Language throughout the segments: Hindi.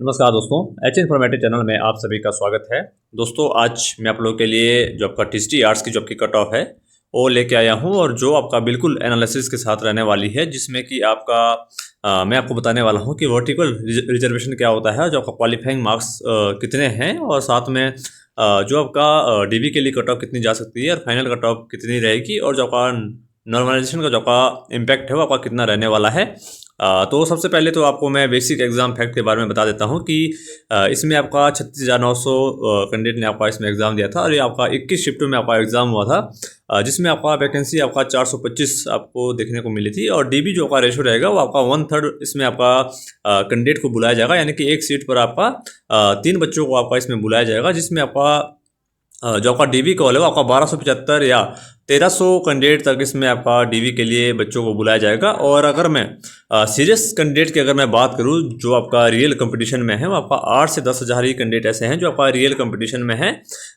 नमस्कार दोस्तों, एच इन्फॉर्मेटिव चैनल में आप सभी का स्वागत है। दोस्तों, आज मैं आप लोगों के लिए जो आपका टीएसटी आर्ट्स की जो आपकी कट ऑफ है वो लेके आया हूं और जो आपका बिल्कुल एनालिसिस के साथ रहने वाली है, जिसमें कि आपका मैं आपको बताने वाला हूं कि वर्टिकल रिजर्वेशन क्या होता है, जो आपका क्वालिफाइंग मार्क्स कितने हैं और साथ में जो आपका डीबी के लिए कट ऑफ कितनी जा सकती है और फाइनल कट ऑफ कितनी रहेगी और जो आपका नॉर्मलाइजेशन का जो आपका इम्पैक्ट है वो आपका कितना रहने वाला है। तो सबसे पहले तो आपको मैं बेसिक एग्जाम फैक्ट के बारे में बता देता हूं कि इसमें आपका 36,900 कैंडिडेट ने आपका इसमें एग्जाम दिया था और ये आपका 21 शिफ्टों में आपका एग्जाम हुआ था, जिसमें आपका वैकेंसी आपका 425 आपको देखने को मिली थी और डीबी जो आपका रेशो रहेगा वो आपका 1/3 इसमें आपका कैंडिडेट को बुलाया जाएगा, यानी कि एक सीट पर आपका 3 बच्चों को आपका इसमें बुलाया जाएगा, जिसमें आपका जो आपका डीवी कॉल है वो आपका 1275 या 1300 कैंडिडेट तक इसमें आपका डीवी के लिए बच्चों को बुलाया जाएगा। और अगर मैं सीरियस कैंडिडेट की अगर मैं बात करूं जो आपका रियल कंपटीशन में है, वो आपका 8 से 10,000 ही कैंडिडेट ऐसे हैं जो आपका रियल कंपटीशन में है,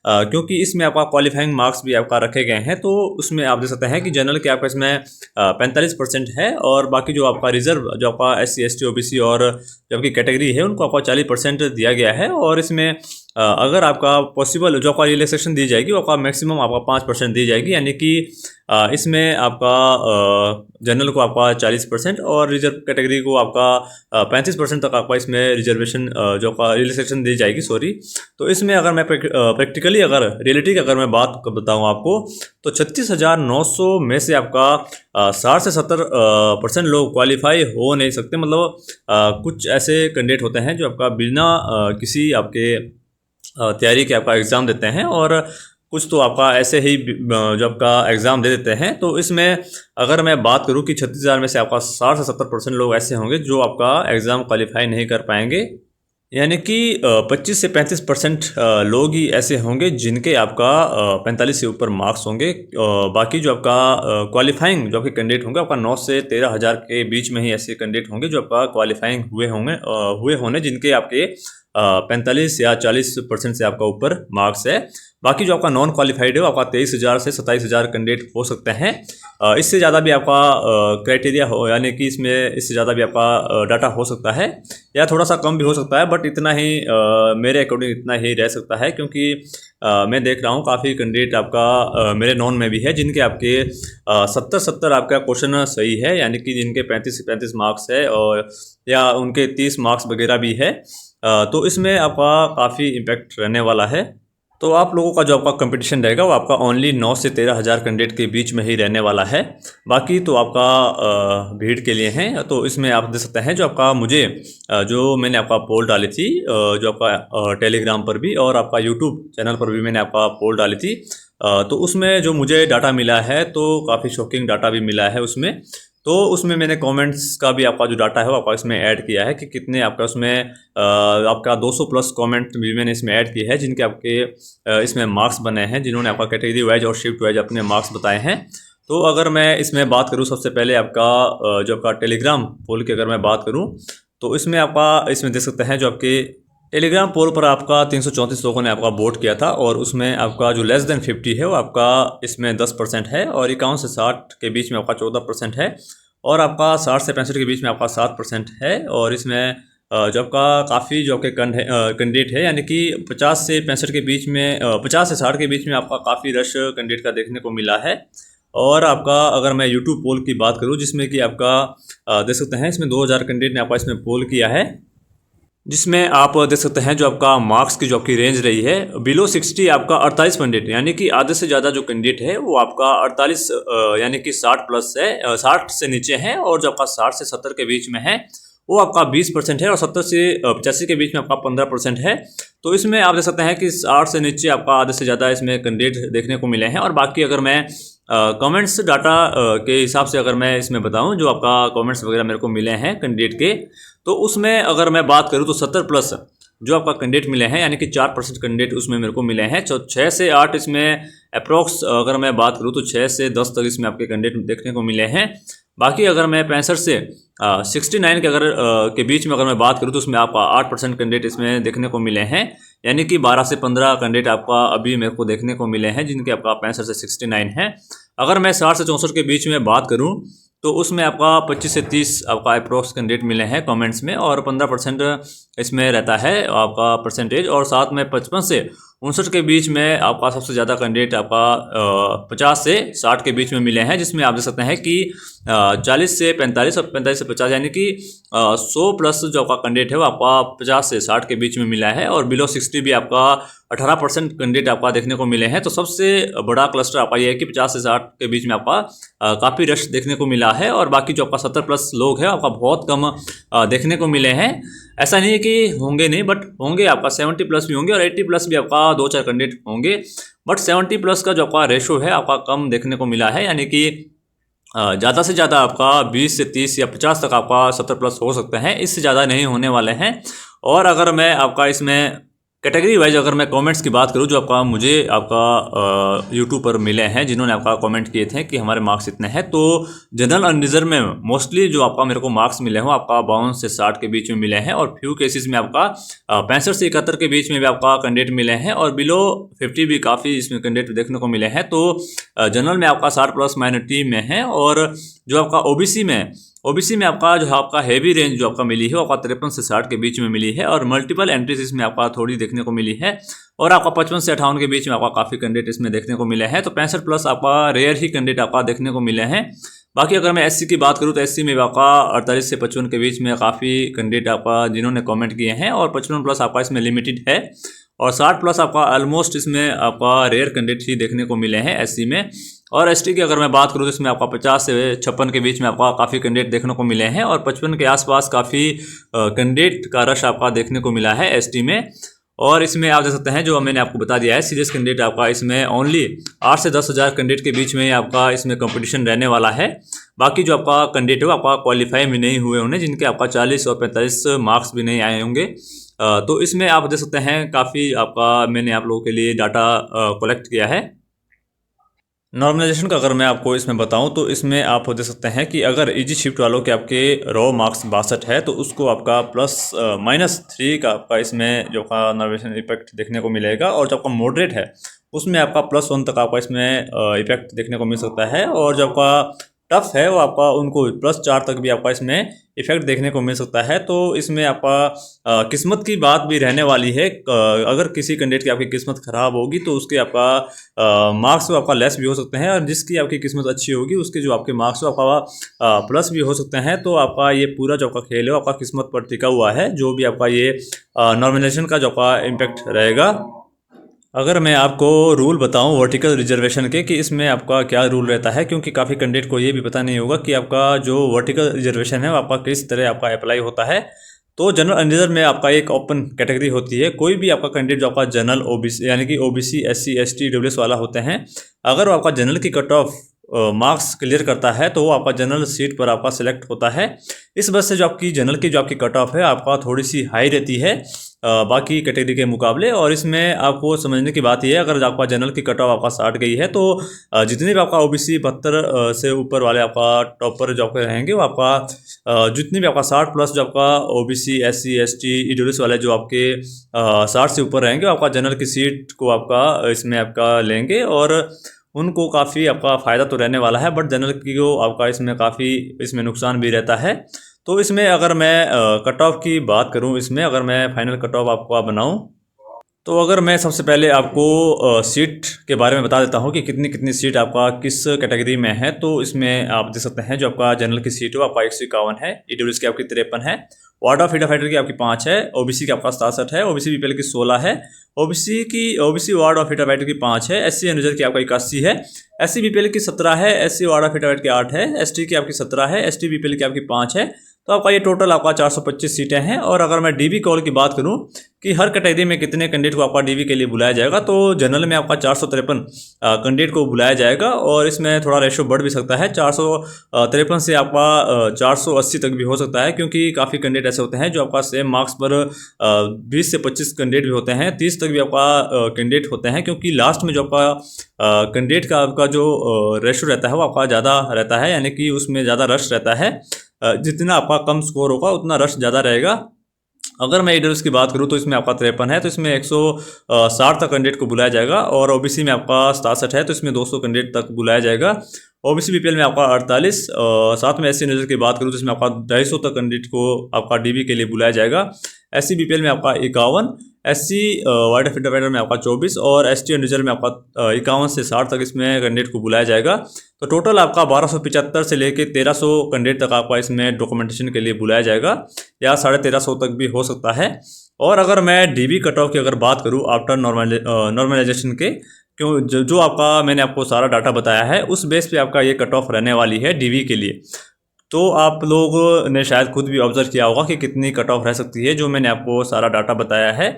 क्योंकि इसमें आपका क्वालिफाइंग मार्क्स भी आपका रखे गए हैं। तो उसमें आप देख सकते हैं कि जनरल के आपका इसमें 45% है और बाकी जो आपका रिजर्व जो आपका SC ST OBC और जो आपकी कैटेगरी है उनको आपका 40% दिया गया है। और इसमें अगर आपका पॉसिबल जो आपका रिलैक्सेशन दी जाएगी वो आपका मैक्सिमम आपका 5% दी जाएगी, यानी कि इसमें आपका जनरल को आपका 40% और रिजर्व कैटेगरी को आपका 35% तक आपका इसमें रिजर्वेशन जो आपका रिलैक्सेशन दी जाएगी, सॉरी। तो इसमें अगर मैं प्रैक्टिकली अगर रियलिटी की अगर मैं बात बताऊँ आपको, तो 36,900 में से आपका 60 से 70% लोग क्वालिफाई हो नहीं सकते। मतलब कुछ ऐसे कैंडिडेट होते हैं जो आपका बिना किसी आपके तैयारी के आपका एग्ज़ाम देते हैं और कुछ तो आपका ऐसे ही जो आपका एग्ज़ाम दे देते हैं। तो इसमें अगर मैं बात करूं कि 36,000 में से आपका 60 से 70% लोग ऐसे होंगे जो आपका एग्ज़ाम क्वालिफाई नहीं कर पाएंगे, यानी कि 25 से 35% लोग ही ऐसे होंगे जिनके आपका 45 से ऊपर मार्क्स होंगे। बाकी जो आपका क्वालिफाइंग जो आपके कैंडिडेट होंगे आपका 9 से 13,000 के बीच में ही ऐसे कैंडिडेट होंगे जो आपका क्वालिफाइंग हुए होने जिनके आपके 45 या 40% से आपका ऊपर मार्क्स है। बाकी जो आपका नॉन क्वालिफाइड है वो आपका 23,000 से 27,000 कैंडिडेट हो सकते हैं। इससे ज़्यादा भी आपका क्राइटेरिया हो, यानी कि इसमें इससे ज़्यादा भी आपका डाटा हो सकता है या थोड़ा सा कम भी हो सकता है, बट इतना ही मेरे अकॉर्डिंग इतना ही रह सकता है, क्योंकि मैं देख रहा हूँ काफ़ी कैंडिडेट आपका मेरे नॉन में भी है जिनके आपके 70 आपका क्वेश्चन सही है, यानी कि जिनके 35 से 35 मार्क्स है और या उनके 30 मार्क्स वगैरह भी है। तो इसमें आपका काफ़ी इम्पैक्ट रहने वाला है। तो आप लोगों का जो आपका कंपटीशन रहेगा वो आपका ओनली 9 से 13,000 कैंडिडेट के बीच में ही रहने वाला है। बाकी तो आपका भीड़ के लिए हैं। तो इसमें आप देख सकते हैं जो आपका मुझे जो मैंने आपका पोल डाली थी, जो आपका टेलीग्राम पर भी और आपका यूट्यूब चैनल पर भी मैंने आपका पोल डाली थी, तो उसमें जो मुझे डाटा मिला है तो काफ़ी शॉकिंग डाटा भी मिला है उसमें। तो उसमें मैंने कमेंट्स का भी आपका जो डाटा है वो आपका इसमें ऐड किया है कि कितने आपका उसमें आपका 200 प्लस कमेंट भी मैंने इसमें ऐड किए हैं जिनके आपके इसमें मार्क्स बने हैं, जिन्होंने आपका कैटेगरी वाइज और शिफ्ट वाइज अपने मार्क्स बताए हैं। तो अगर मैं इसमें बात करूँ सबसे पहले आपका जो आपका टेलीग्राम पोल की अगर मैं बात करूँ, तो इसमें आपका इसमें देख सकते हैं जो आपके टेलीग्राम पोल पर आपका 334 लोगों ने आपका वोट किया था और उसमें आपका जो लेस देन 50 है वो आपका इसमें 10% है और 51 से 60 के बीच में आपका 14% है और आपका 60 से 65 के बीच में आपका 7% है। और इसमें जो आपका काफ़ी जो आपके कैंडिडेट है, यानी कि 50 से 65 के बीच में 50 से 60 के बीच में आपका काफ़ी रश कैंडिडेट का देखने को मिला है। और आपका अगर मैं यूट्यूब पोल की बात करूँ जिसमें कि आपका देख सकते हैं इसमें 2,000 कैंडिडेट ने आपका इसमें पोल किया है, जिसमें आप देख सकते हैं जो आपका मार्क्स की जो आपकी रेंज रही है बिलो 60 आपका 48 कैंडिडेट, यानी कि आधे से ज़्यादा जो कैंडिडेट है वो आपका 48 यानी कि 60 प्लस है, 60 से नीचे है। और जो आपका 60 से 70 के बीच में है वो आपका 20% है और 70 से 85 के बीच में आपका 15% है। तो इसमें आप देख सकते हैं कि 60 से नीचे आपका आधे से ज़्यादा इसमें कैंडिडेट देखने को मिले हैं। और बाकी अगर मैं कमेंट्स डाटा के हिसाब से अगर मैं इसमें बताऊं जो आपका कमेंट्स वगैरह मेरे को मिले हैं कैंडिडेट के, तो उसमें अगर मैं बात करूं तो 70 प्लस जो आपका कैंडिडेट मिले हैं, यानी कि 4% कैंडिडेट उसमें मेरे को मिले हैं। तो 6 से 8 इसमें अप्रोक्स अगर मैं बात करूं तो 6 से 10 तक इसमें आपके कैंडिडेट देखने को मिले हैं। बाकी अगर मैं 65 से 69 के अगर के बीच में अगर मैं बात करूं तो उसमें आपका 8% कैंडिडेट इसमें देखने को मिले हैं, यानी कि 12 से 15 कैंडिडेट आपका अभी मेरे को देखने को मिले हैं जिनके आपका 65 से 69 है। अगर मैं 60 से 64 के बीच में बात करूं तो उसमें आपका 25 से 30 आपका अप्रोक्स कैंडिडेट मिले हैं कमेंट्स में, और 15% इसमें रहता है आपका परसेंटेज, और साथ में 55 से 59 के बीच में आपका सबसे ज़्यादा कैंडिडेट आपका 50 से 60 के बीच में मिले हैं, जिसमें आप देख सकते हैं कि 40 से 45 और 45 से 50 यानी कि 100 प्लस जो आपका कैंडिडेट है वो आपका 50 से 60 के बीच में मिला है, और बिलो 60 भी आपका 18% कैंडिडेट आपका देखने को मिले हैं। तो सबसे बड़ा क्लस्टर आपका ये है कि 50 से 60 के बीच में आपका काफ़ी रश देखने को मिला है, और बाकी जो आपका 70 प्लस लोग हैं आपका बहुत कम देखने को मिले हैं। ऐसा नहीं है कि होंगे नहीं, बट होंगे आपका 70 प्लस भी होंगे और 80 प्लस भी आपका 2-4 कैंडिडेट होंगे, बट 70 प्लस का जो आपका रेशो है आपका कम देखने को मिला है, यानी कि ज़्यादा से ज़्यादा आपका 20 से 30 या 50 तक आपका 70 प्लस हो सकते हैं, इससे ज़्यादा नहीं होने वाले हैं। और अगर मैं आपका इसमें कैटेगरी वाइज अगर मैं कमेंट्स की बात करूं जो आपका मुझे आपका यूट्यूब पर मिले हैं, जिन्होंने आपका कमेंट किए थे कि हमारे मार्क्स इतने हैं, तो जनरल और रिजर्व में मोस्टली जो आपका मेरे को मार्क्स मिले हैं आपका 52 से 60 के बीच में मिले हैं, और फ्यू केसेस में आपका 65 से 71 के बीच में भी आपका कैंडिडेट मिले हैं, और बिलो 50 भी काफ़ी इसमें कैंडिडेट देखने को मिले हैं। तो जनरल में आपका 60 प्लस माइनॉरिटी में है, और जो आपका ओबीसी में आपका जो आपका हैवी रेंज जो आपका मिली है वो आपका 53 से 60 के बीच में मिली है, और मल्टीपल एंट्रीज इसमें आपका थोड़ी देखने को मिली है, और आपका 55 से 58 के बीच में आपका काफ़ी कैंडिडेट इसमें देखने को मिले हैं। तो 65 प्लस आपका रेयर ही कैंडिडेट आपका देखने को मिले हैं। बाकी अगर मैं एससी की बात करूँ तो एससी में आपका 48 से 55 के बीच में काफ़ी कैंडिडेट आपका जिन्होंने कमेंट किए हैं, और 55 प्लस आपका इसमें लिमिटेड है, और 60 प्लस आपका ऑलमोस्ट इसमें आपका रेयर कैंडिडेट ही देखने को मिले हैं एससी में। और एसटी की अगर मैं बात करूँ तो इसमें आपका 50 से 56 के बीच में आपका काफ़ी कैंडिडेट देखने को मिले हैं, और 55 के आसपास काफ़ी कैंडिडेट का रश आपका देखने को मिला है एसटी में। और इसमें आप देख सकते हैं जो मैंने आपको बता दिया है सीरियस कैंडिडेट आपका इसमें ओनली 8 से 10 हज़ार कैंडिडेट के बीच में आपका इसमें कंपटीशन रहने वाला है। बाकी जो आपका कैंडिडेट है वो आपका क्वालिफाई भी नहीं हुए होंगे, जिनके आपका 40 और 45 मार्क्स भी नहीं आए होंगे। तो इसमें आप देख सकते हैं काफ़ी आपका मैंने आप लोगों के लिए डाटा कलेक्ट किया है। नॉर्मलाइजेशन का अगर मैं आपको इसमें बताऊं तो इसमें आप देख सकते हैं कि अगर इजी शिफ्ट वालों के आपके रॉ मार्क्स 62 है तो उसको आपका -3 का आपका इसमें जो का नॉर्मलाइजेशन इफेक्ट देखने को मिलेगा, और जो आपका मॉडरेट है उसमें आपका +1 तक आपका इसमें इफेक्ट देखने को मिल सकता है, और जो आपका टफ है वो आपका उनको +4 तक भी आपका इसमें इफेक्ट देखने को मिल सकता है। तो इसमें आपका किस्मत की बात भी रहने वाली है। अगर किसी कैंडिडेट की आपकी किस्मत ख़राब होगी तो उसके आपका मार्क्स वो आपका लेस भी हो सकते हैं, और जिसकी आपकी किस्मत अच्छी होगी उसके जो आपके मार्क्स वो आपका प्लस भी हो सकते हैं। तो आपका ये पूरा जो आपका खेल है वो आपका किस्मत पर टिका हुआ है, जो भी आपका ये नॉर्मलाइजेशन का जो आपका इम्पैक्ट रहेगा। अगर मैं आपको रूल बताऊं वर्टिकल रिजर्वेशन के कि इसमें आपका क्या रूल रहता है, क्योंकि काफ़ी कैंडिडेट को ये भी पता नहीं होगा कि आपका जो वर्टिकल रिजर्वेशन है वो आपका किस तरह आपका अप्लाई होता है। तो जनरल अनरिजर्व में आपका एक ओपन कैटेगरी होती है। कोई भी आपका कैंडिडेट जो आपका जनरल ओबीसी यानी कि ओबीसी एससी एसटी ईडब्ल्यूएस वाला होते हैं, अगर वो आपका जनरल की कट ऑफ मार्क्स क्लियर करता है तो वो आपका जनरल सीट पर आपका सिलेक्ट होता है। इस वजह से जो आपकी जनरल की जो आपकी कट ऑफ है आपका थोड़ी सी हाई रहती है बाकी कैटेगरी के मुकाबले। और इसमें आपको समझने की बात यह है, अगर आपका जनरल की कट ऑफ आपका 60 गई है तो जितने भी आपका ओबीसी 72 से ऊपर वाले आपका टॉपर जो आपके रहेंगे वो आपका जितने भी आपका 60 प्लस जो आपका ओबीसी एससी एसटी ईडब्ल्यूएस वाले जो आपके 60 से ऊपर रहेंगे आपका जनरल की सीट को आपका इसमें आपका लेंगे, और उनको काफ़ी आपका फ़ायदा तो रहने वाला है, बट जनरल की को आपका इसमें काफ़ी इसमें नुकसान भी रहता है। तो इसमें अगर मैं कट ऑफ की बात करूं, इसमें अगर मैं फाइनल कट ऑफ आपको बनाऊं तो अगर मैं सबसे पहले आपको सीट के बारे में बता देता हूं कि कितनी कितनी सीट आपका किस कैटेगरी में है। तो इसमें आप देख सकते हैं जो आपका जनरल की सीट हो आपका 151 है, ईडब्ल्यूएस की आपकी 53 है, वार्ड ऑफ फ्रीडम फाइटर की आपकी 5 है, ओबीसी की आपका 67 है, ओबीसी बीपीएल की 16 है, OBC ward of freedom fighter की 5 है, एससी एंड रिजर्व की आपका 81 है, एससी बीपीएल की 17 है, SC ward of freedom fighter की 8 है, एसटी की आपकी 17 है, एसटी बीपीएल की आपकी 5 है। तो आपका ये टोटल आपका 425 सीटें हैं। और अगर मैं डीबी कॉल की बात करूं कि हर कैटेगरी में कितने कैंडिडेट को आपका डीबी के लिए बुलाया जाएगा, तो जनरल में आपका 453 कैंडिडेट को बुलाया जाएगा, और इसमें थोड़ा रेशो बढ़ भी सकता है, 453 से आपका 480 तक भी हो सकता है, क्योंकि काफ़ी कैंडिडेट ऐसे होते हैं जो आपका सेम मार्क्स पर 20 से 25 कैंडिडेट भी होते हैं, 30 तक भी आपका कैंडिडेट होते हैं, क्योंकि लास्ट में जो आपका कैंडिडेट का आपका जो रेशो रहता है वो आपका ज़्यादा रहता है, यानी कि उसमें ज़्यादा रश रहता है। जितना आपका कम स्कोर होगा उतना रश ज़्यादा रहेगा। अगर मैं ईडब्ल्यूएस की बात करूं तो इसमें आपका 53 है, तो इसमें 160 तक कैंडिडेट को बुलाया जाएगा, और ओबीसी में आपका 67 है तो इसमें 200 कैंडिडेट तक बुलाया जाएगा, ओबीसी बीपीएल में आपका 48, साथ में एससी नजर की बात करूँ तो इसमें आपका 250 तक कैंडिडेट को आपका डीबी के लिए बुलाया जाएगा। एससी बीपीएल में आपका 51, एससी वाइड फीडर फाइटर में आपका 24 और एसटी रिजर्व में आपका 51 से 60 तक इसमें कैंडिडेट को बुलाया जाएगा। तो टोटल आपका 1275 से लेकर 1300 कैंडिडेट तक आपका इसमें डॉक्यूमेंटेशन के लिए बुलाया जाएगा, या 1350 तक भी हो सकता है। और अगर मैं डीबी कट ऑफ की अगर बात करूँ आफ्टर नॉर्मलाइजेशन के, क्यों जो आपका मैंने आपको सारा डाटा बताया है उस बेस पे आपका ये कट ऑफ रहने वाली है डीवी के लिए। तो आप लोगों ने शायद खुद भी ऑब्जर्व किया होगा कि कितनी कट ऑफ रह सकती है, जो मैंने आपको सारा डाटा बताया है।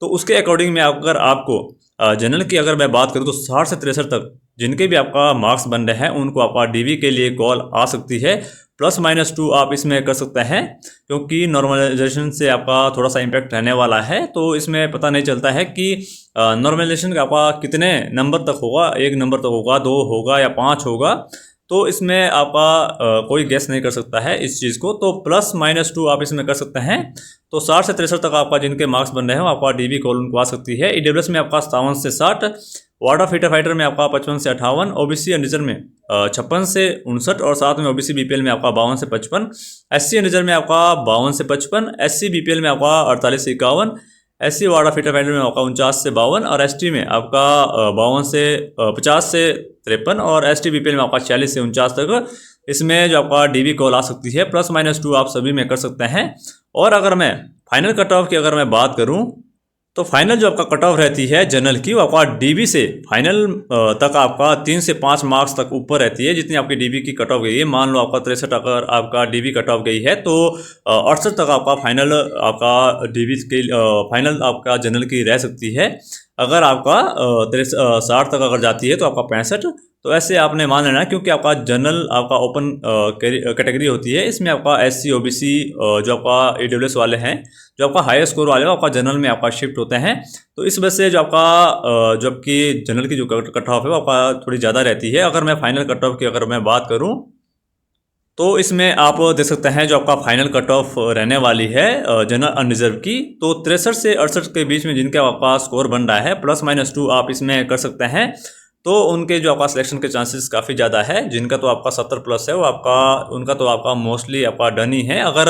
तो उसके अकॉर्डिंग में अगर आपको जनरल की अगर मैं बात करूँ तो 60 से 63 तक जिनके भी आपका मार्क्स बन रहे हैं उनको आपका डीवी के लिए कॉल आ सकती है। +-2 आप इसमें कर सकते हैं, क्योंकि नॉर्मलाइजेशन से आपका थोड़ा सा इम्पैक्ट रहने वाला है। तो इसमें पता नहीं चलता है कि नॉर्मलाइजेशन का आपका कितने नंबर तक होगा, 1 नंबर तक होगा, 2 होगा या 5 होगा। तो इसमें आपका कोई गेस नहीं कर सकता है इस चीज़ को। तो +-2 आप इसमें कर सकते हैं। तो 60 से 63 तक आपका जिनके मार्क्स बन रहे हैं आपका डीबी कॉल उनको आ सकती है। ईडब्ल्यूएस में आपका 57 से 60, वार्ड ऑफ फीडर फाइटर में आपका 55 से 58, ओबीसी अनरिजर्व में 56 से 59 और साथ में ओबीसी बीपीएल में आपका 52 से 55, एससी अनरिजर्व में आपका 52 से 55, एससी बीपीएल में आपका 48 से 51, SC ward of feeder fighter में आपका 49 से 52 और एसटी में आपका 50 से 53 और एसटी बीपीएल में आपका 46 से 49 तक इसमें जो आपका डीबी कॉल आ सकती है। +-2 आप सभी में कर सकते हैं। और अगर मैं फाइनल कट ऑफ की अगर मैं बात करूं तो फाइनल जो आपका कट ऑफ रहती है जनरल की, वो आपका डीबी से फाइनल तक आपका 3 से 5 मार्क्स तक ऊपर रहती है। जितनी आपकी डीबी की कट ऑफ गई है, मान लो आपका 63 अगर आपका डीबी कट ऑफ गई है तो 68 तक आपका फाइनल आपका डीबी के फाइनल आपका जनरल की रह सकती है। अगर आपका 60 तक अगर जाती है तो आपका 65। तो ऐसे आपने मान लेना, क्योंकि आपका जनरल आपका ओपन कैटेगरी होती है। इसमें आपका एससी ओबीसी जो आपका ईडब्ल्यूएस वाले हैं, जो आपका हायर स्कोर वाले हैं, आपका जनरल में आपका शिफ्ट होते हैं। तो इस वजह से जो आपका जो आपकी जनरल की जो कट ऑफ है वो आपका थोड़ी ज़्यादा रहती है। अगर मैं फाइनल कट ऑफ की अगर मैं बात करूँ तो इसमें आप देख सकते हैं जो आपका फाइनल कट ऑफ रहने वाली है जनरल अनरिजर्व की, तो 63 से 68 के बीच में जिनका आपका स्कोर बन रहा है, +-2 आप इसमें कर सकते हैं। तो उनके जो आपका सिलेक्शन के चांसेस काफ़ी ज़्यादा है। जिनका तो आपका 70+ है वो आपका उनका तो आपका मोस्टली आपका डन ही है। अगर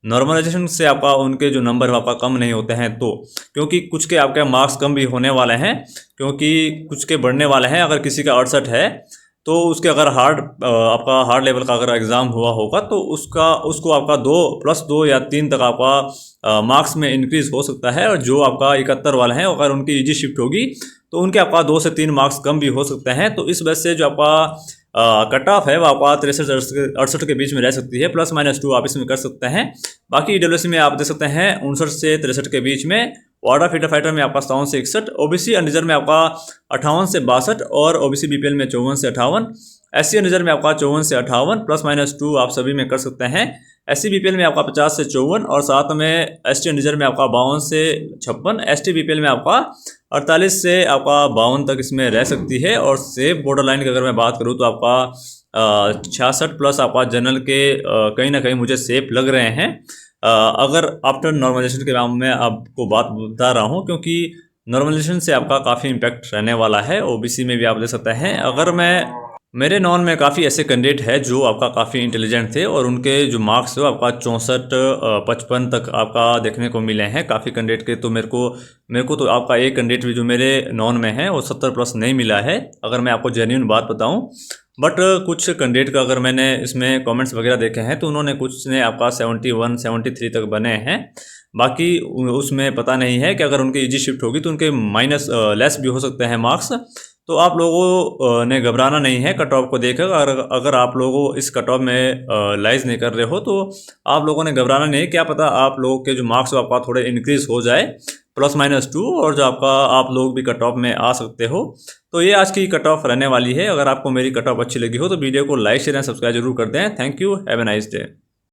नॉर्मलाइजेशन से आपका उनके जो नंबर आपका कम नहीं होते हैं तो, क्योंकि कुछ के आपके मार्क्स कम भी होने वाले हैं, क्योंकि कुछ के बढ़ने वाले हैं। अगर किसी का 68 है तो उसके अगर आपका हार्ड लेवल का अगर एग्ज़ाम हुआ होगा तो उसको आपका 2+2 या 3 तक आपका मार्क्स में इंक्रीज़ हो सकता है। और जो आपका 71 वाले हैं अगर उनकी ईजी शिफ्ट होगी तो उनके आपका 2 से 3 मार्क्स कम भी हो सकते हैं। तो इस वजह से जो आपका कट ऑफ है वो आपका 63 से 68 के बीच में रह सकती है। +-2 आप इसमें कर सकते हैं। बाकी ईडब्ल्यूएस में आप देख सकते हैं 59 से 63 के बीच में, वार्ड ऑफ फीडर फाइटर में आपका 57 से 61, ओबीसी अनरिजर्व में आपका 58 से 62 और ओबीसी बीपीएल में 54 से 58, एससी अनरिजर्व में आपका 54 से 58, +-2 आप सभी में कर सकते हैं। एससी बीपीएल में आपका 50 से 54 और साथ में एसटी अनरिजर्व में आपका 52 से 56, एसटी बीपीएल में आपका 48 से आपका 52 तक इसमें रह सकती है। और सेफ बॉर्डर लाइन की अगर मैं बात करूँ तो आपका 66+ आपका जनरल के कहीं ना कहीं मुझे सेफ लग रहे हैं। अगर आफ्टर नॉर्मलाइजेशन के बारे में आपको बात बता रहा हूँ, क्योंकि नॉर्मलाइजेशन से आपका काफ़ी इम्पैक्ट रहने वाला है। ओबीसी में भी आप देख सकते हैं। अगर मेरे नॉन में काफ़ी ऐसे कैंडिडेट हैं जो आपका काफ़ी इंटेलिजेंट थे और उनके जो मार्क्स थे आपका 64-55 तक आपका देखने को मिले हैं काफ़ी कैंडिडेट के। तो मेरे को तो आपका एक कैंडिडेट भी जो मेरे नॉन में है वो 70+ नहीं मिला है, अगर मैं आपको जेन्युइन बात बताऊं। बट कुछ कैंडिडेट का अगर मैंने इसमें कमेंट्स वगैरह देखे हैं तो उन्होंने कुछ ने आपका 71-73 तक बने हैं। बाकी उसमें पता नहीं है कि अगर उनकी ईजी शिफ्ट होगी तो उनके लेस भी हो सकते हैं मार्क्स। तो आप लोगों ने घबराना नहीं है कट ऑफ को देखकर। अगर आप लोगों इस कट ऑफ में लाइज नहीं कर रहे हो तो आप लोगों ने घबराना नहीं, क्या पता आप लोगों के जो मार्क्स हो आपका थोड़े इंक्रीज हो जाए +-2 और जो आपका आप लोग भी कट ऑफ में आ सकते हो। तो ये आज की कट ऑफ रहने वाली है। अगर आपको मेरी कट ऑफ अच्छी लगी हो तो वीडियो को लाइक शेयर एंड सब्सक्राइब जरूर कर दें। Thank you, have a nice day.